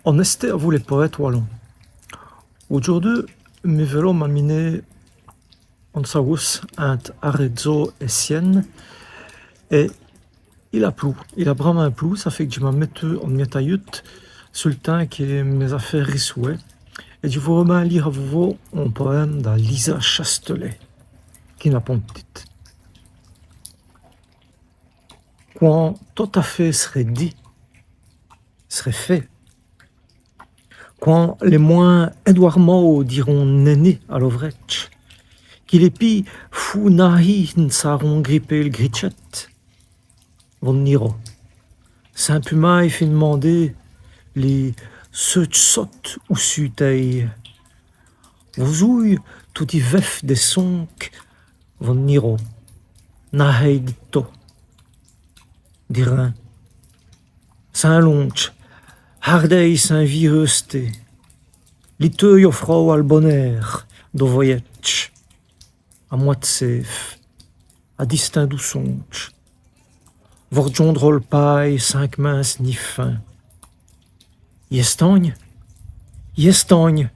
En este à vous les poètes wallons. Aujourd'hui, mi velo m'aminer en saus ant arezzo et sienne et il a plu. Il a vraiment plu, ça fait que je m'amette en mietayut sur le temps que mes affaires rissouaient. Et je vous remets à lire à vous un poème de Lisa Chastelet, qui n'a pas de titre. Quand tout à fait serait dit, serait fait, quand les moins Edouard Mao diront néné à l'ovrech, qu'il épi fou nahi n'saront gripper le gritchet, von niro. Saint-Puma il fait demander les sautes ou suteil. Vous ouille tout y vef des sonk, von niro. Nahei ditto. Dirin. Saint-Lonch. Hardei Saint-Vireuste. Liteuil offrau al bonheur, do voyetch. À moitsef. À distinct douçonch. Vorjon drôle paille, 5 minces ni fin. Yestagne. Yestagne.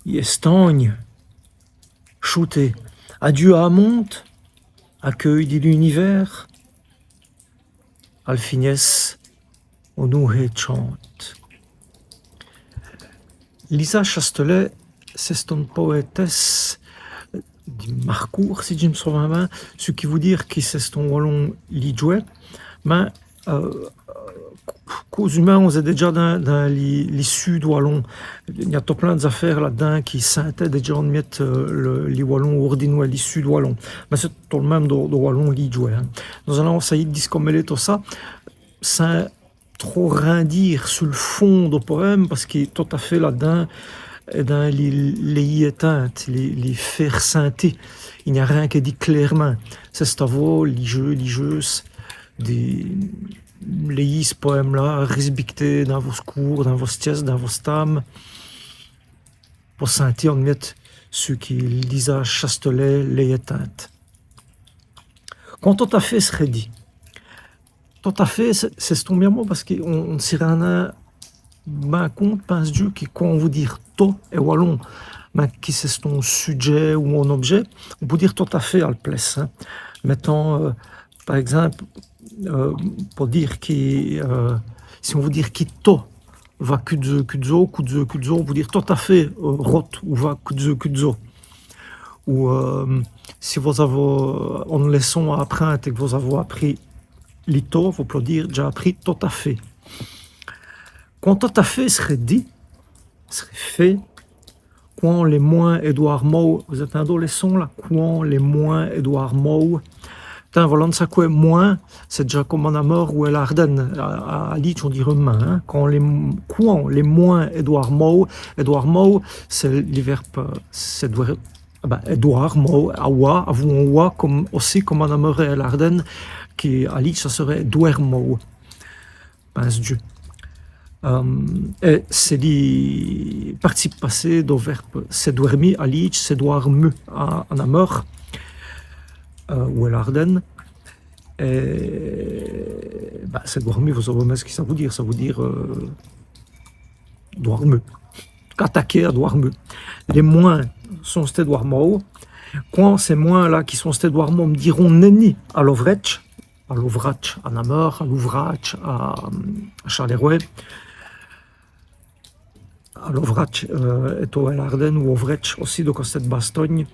Yestagne. Shooté. Adieu à monte. Accueil de l'univers. Alfinès. Au nouhe chante. Lisa Chastelet, c'est une poétesse du Marcourt, si je me souviens bien, ce qui veut dire que c'est un wallon lidjoué, mais qu'aux humains, on est déjà dans les sud wallons. Il y a tout plein d'affaires là-dedans qui sentaient déjà en mettre les wallons ordinois, les sud wallons. Mais c'est tout le même de wallon lidjoué. Hein. Nous allons essayer de discommeler tout ça, sans trop rien dire sur le fond du poème, parce qu'il est tout à fait là-dedans, dans les éteintes, les fers synthés. Il n'y a rien qui dit clairement. C'est à vous, les jeux, les ce poème-là, respecter dans vos cours, dans vos sties, dans vos stames, pour sentir en mettre ce qui Lisa Chastelet, les éteintes. Quand tout à fait serait dit, tout à fait, c'est ce tombé mot parce qu'on s'y rend ben compte, pense Dieu, que quand on veut dire to et wallon, mais qui c'est ton sujet ou un objet, on peut dire tout à fait à le place. Hein. Mettons, par exemple, pour dire que si on veut dire qui to va kudzo, on peut dire tout à fait rot ou va kudzo. Ou si vous avez une leçon à apprendre et que vous avez appris l'ito, vous pouvez dire j'ai appris tout à fait. Quand tout à fait serait dit, serait fait, quand les moins Edouard Mao, vous êtes un adolescent là, quand les moins Edouard Mao, putain, voilà, ça quoi moins, c'est déjà comme en mort ou à l'Ardenne, à Litch on dirait main, hein, quand les moins Edouard Mao, c'est les verbes, c'est Edouard Mao, awa, avou en wa, comme aussi comme en mort et à l'Ardenne, qui à Litch ça serait Edouard Mao, pense Dieu. Et c'est les participe passé du verbe c'est dormi à Litch, c'est dormu en amor ou à l'Ardenne. C'est dormi, vous savez ce que ça veut dire. Ça veut dire dormu. Attaquer à dormu. Les moins sont stés dormo. Quand ces moins là qui sont stés dormo me diront neni à l'ouvrage en amor, à l'ouvrage à Charleroi. À l'ouvrage et au l'Ardenne ou ouvrage aussi de cette Bastogne.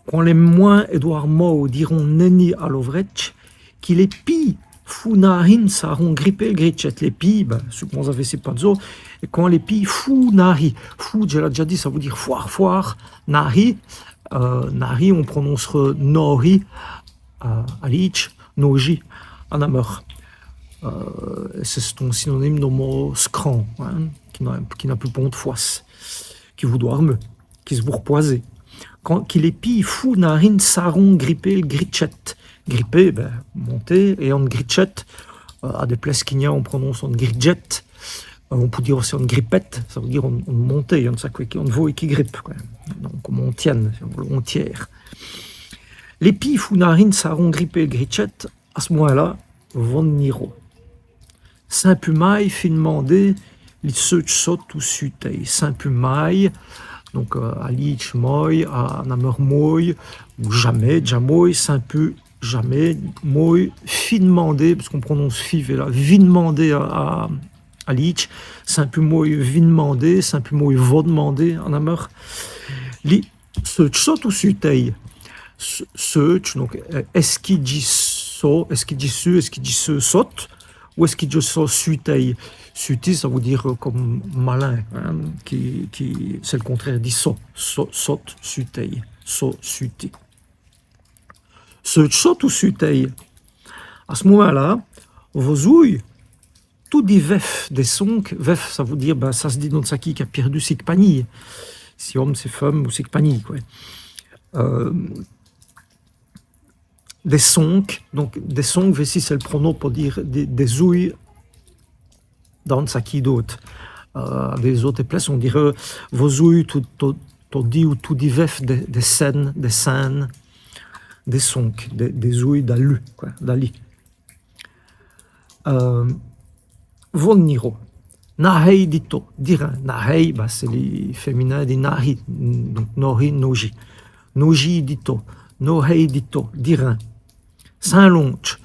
Quand les moins Edouard Mao diront neni à l'ouvrage, qu'il est pi funahin saront gripper le gritchet. Les pi, ce que vous avez c'est pas de zo. Et quand les pi funahi, fou, je l'ai déjà dit, ça veut dire foire, nahi, nahi, on prononcerait nohi, à lich, noji, en ameur. C'est un synonyme de mot scran, hein, qui n'a plus pont de foisse, qui vous dorme, qui se bourpoiser. Quand qu'il est pi fou narine saron gripper le gritchet. Gripper, monter, et en gritchet, à des places qu'il y a, on prononce en gritjet. On peut dire aussi en grippette, ça veut dire on monter, on vaut et qui grippe, quoi. Donc on tienne, on tire. Les pi fou narine saron gripper le gritchet, à ce moment-là, von niro. Saint-Puma, il fait demander li seut sot ou sutei, simple mai, donc alich moi, à namer moi, ou jamais, jamoi, simple jamais, moi, fin demandé, parce qu'on prononce five là, vin demandé à alich, simple moi, vin demandé, simple moi, va demander, en namer, li seut sot ou sutei, seut, donc est-ce qu'il dit so, est-ce qu'il dit su, est-ce qu'il dit se sot, ou est-ce qu'il dit so sutei? Suti, ça veut dire comme malin, hein, c'est le contraire, dit so, sot, sutei, so, suti. Seut sot ou sutei? À ce moment-là, vos ouilles, tout dit vef, des sonk, vef, ça veut dire, ben, ça se dit dans sa qui a perdu ses panilles, si homme, c'est femme, ou ses panilles, quoi. Des sonk, donc des sonk, ici c'est le pronom pour dire des ouilles dans sa qui d'autre. Des autres places, on dirait vos ouilles, tout dit ou tout dit vef, des scènes, des scènes, des sonk, des ouilles d'alu, quoi, d'ali. Von niro. Nahei dito, dirin. Nahei, bah, c'est les féminins des nahi, donc nori, noji. Noji dito, nohei dito, dirin. Saint longe.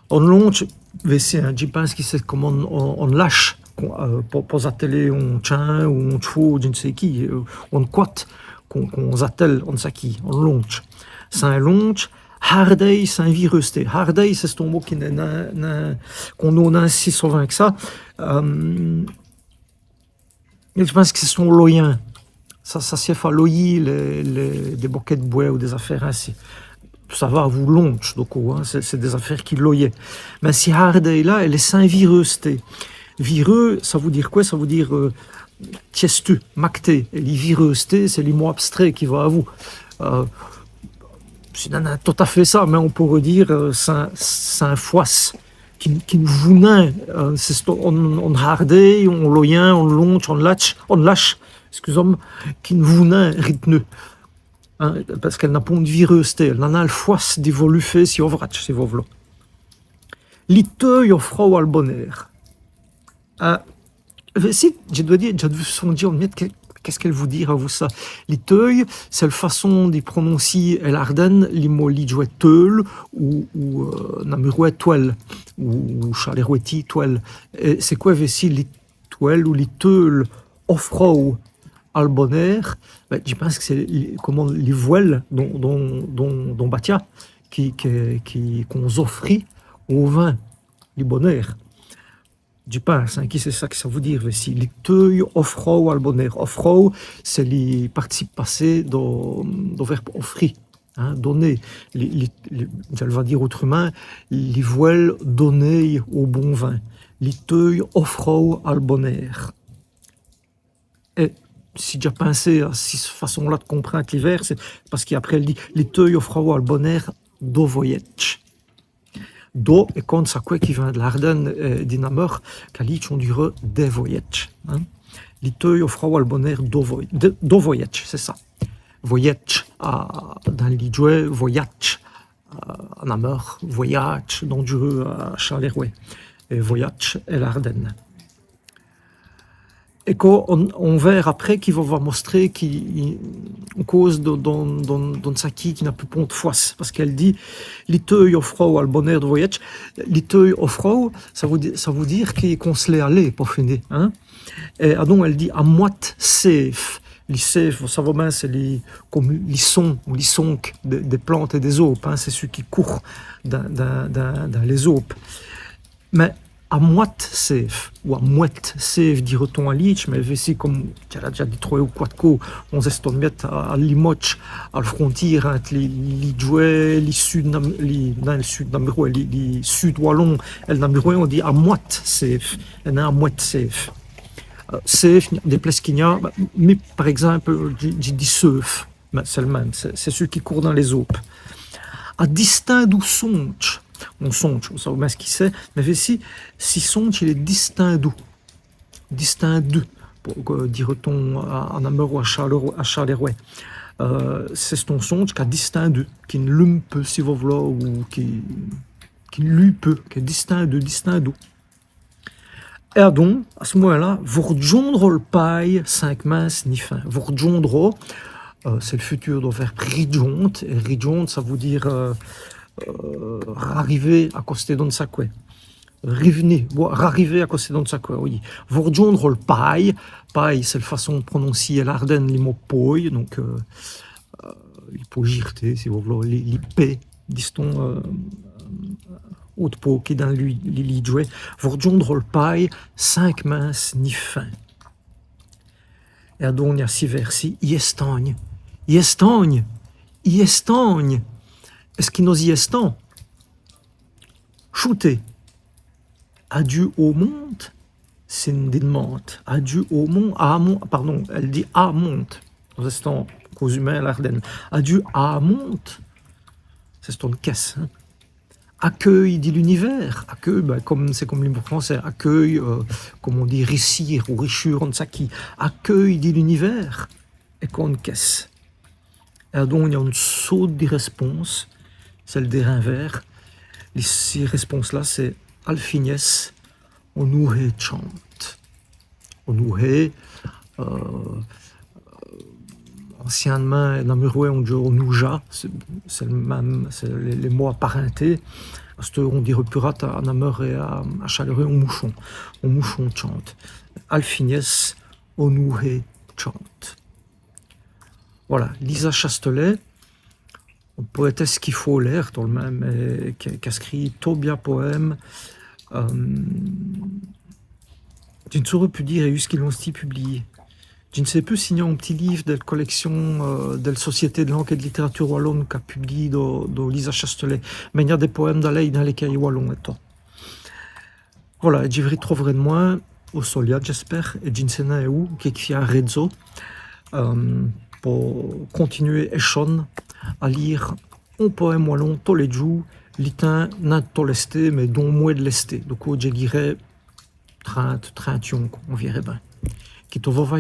On longe, je pense que c'est comme on lâche, pour atteler on tient, ou on chevaux, je ne sais qui, on quat, qu'on attelle, on sait qui, on longe. Saint longe. Hardei, c'est un virus. Hardei, c'est ton mot qu'on a ainsi souvent que ça. Je pense que c'est son loyen. Ça s'y fait loyer des bouquets de bois ou des affaires ainsi. Ça va à vous longe, donc hein, c'est des affaires qui loyaient. Mais si Hardei là, elle est saint virus. Vireux, ça veut dire quoi? Ça veut dire tiestu, macté. Et les virus, c'est les mots abstraits qui vont à vous. C'est tout à fait ça, mais on pourrait dire c'est un foisse qui ne vous nain. On hardé, on loyen, on longe, on lâche, excusez-moi, qui ne vous nain rythme. Hein, parce qu'elle n'a pas de virus, elle en a le foisse d'évoluer fait si on vrach, si vous voulez. L'iteuil offre au bonheur. Si, je dois dire, qu'est-ce qu'elle vous dit à vous ça? L'iteuil, c'est la façon d'y prononcer l'Ardennes, les mots l'idjouet teul ou namurouet toile ou chalérouetti toile. C'est quoi ici l'itoile ou l'iteul offrau al bonheur? Ben, je pense que c'est comment les voiles dont Batia qu'on offrit au vin, les bonheurs. Je pense, hein, qui c'est ça que ça veut dire ici. L'iteuil offrau al bonheur. Offrau, c'est les participes passés du verbe offrir, hein, donner. Je vais dire autrement, les voiles donner au bon vin. L'iteuil offrau al bonheur. Et si j'ai pensé à cette façon-là de comprendre l'hiver, c'est parce qu'après elle dit l'iteuil offrau al bonheur do voyage. Do et quand ça quoi qui vient de l'Ardennes d'Inamer, qu'ali on dirait des voyages. L'iteuil offrau al bonheur do voyage, c'est ça. Voyage dans l'idjouet, voyage en Amer, voyage dans du à Charleroi, et voyage et l'Ardennes. Et qu'on verra après qu'il va montrer qu'on cause dans sa qui n'a plus point de foi, parce qu'elle dit l'iteuil offrau al bonheur de voyage. L'iteuil offrau, ça veut dire qu'on se l'est allé pour finir, hein. Et donc elle dit à moite safe. Les safe, vous savez bien, c'est comme les sons ou les sonques des plantes et des aupes, hein, c'est ceux qui courent dans les aupes. Mais à moite safe, ou à moite safe, dirait-on à Lich, mais ici, comme tu as déjà dit 3 ou 4 coups, on s'est mettre à Limoges, à la frontière entre les Jouets, les sud namurois, les sud wallons et le namurois, on dit à moite safe, et non à moite safe. Safe, des places qu'il y a, mais par exemple, j'ai dit sauf, mais c'est le même, c'est ceux qui courent dans les aupes. À distinct d'où songe. On songe, on sait bien ce qu'il c'est, mais ici, si songe, il est distinct d'où. Distinct d'où, dirait-on en Amer ou à Charleroi. C'est ton songe qui a distinct d'où, qui ne l'hume peu, si vous voulez, ou qui lui peut, qui est distinct d'où. Et donc, à ce moment-là, Vurdjondro le paille, 5 minces ni fin. Vurdjondro, c'est le futur de verbe ridjont. Et ridjont, ça veut dire arriver à côté d'un sacquet. Revenez, arriver à côté d'un sacquet, oui. Vurdjondro le paille. Paille, c'est la façon de prononcer l'Ardennes, les mots poille, donc il faut girter, si vous voulez, l'IP, disons. Haute peau qui dans lui li joué, Vurdjondro le paille, 5 minces ni fin. Et à donc il y a 6 versets, iestagne, iestagne, iestagne. Est-ce qu'il nous y estant? Shooter. Adieu au monde, c'est une demande. Adieu au monde, pardon, elle dit à monte. Nous estons aux humains l'Ardenne. Adieu à monte, c'est une caisse. Hein? Accueil de l'univers, accueil, comme c'est comme le mot français, accueil, comme on dit, récire ou richure, on sait qui, accueil de l'univers, et qu'on caisse. Et donc il y a une saute de réponse, celle des reins verts. Les réponses-là, c'est Alfines, on nous chante. On nous anciennement, dans le on dit on nous c'est le même, c'est les mots apparentés. On dirait plus rate à Namur et à Chaleureux, on mouchon chante. Alfines, on nous chante. Voilà, Lisa Chastelet, une poétesse qu'il faut l'air, dans le même, qui a écrit Tobia poème. Je ne saurais plus dire, et eu ce qu'ils l'ont publié. Je ne sais plus s'il y a un petit livre de la collection de la Société de langue et de littérature wallonne qu'a publié de Lisa Chastelet, mais il y a des poèmes dans lesquels wallon et tout. Voilà, et j'y trouverai de moi au Solia, j'espère, et je ne sais pas où, qui est un réseau, pour continuer à lire un poème wallon tous les jours, l'itin n'a pas l'esté, mais dont moins de l'esté. Donc, je dirais 30, on verrait bien. Qui te va,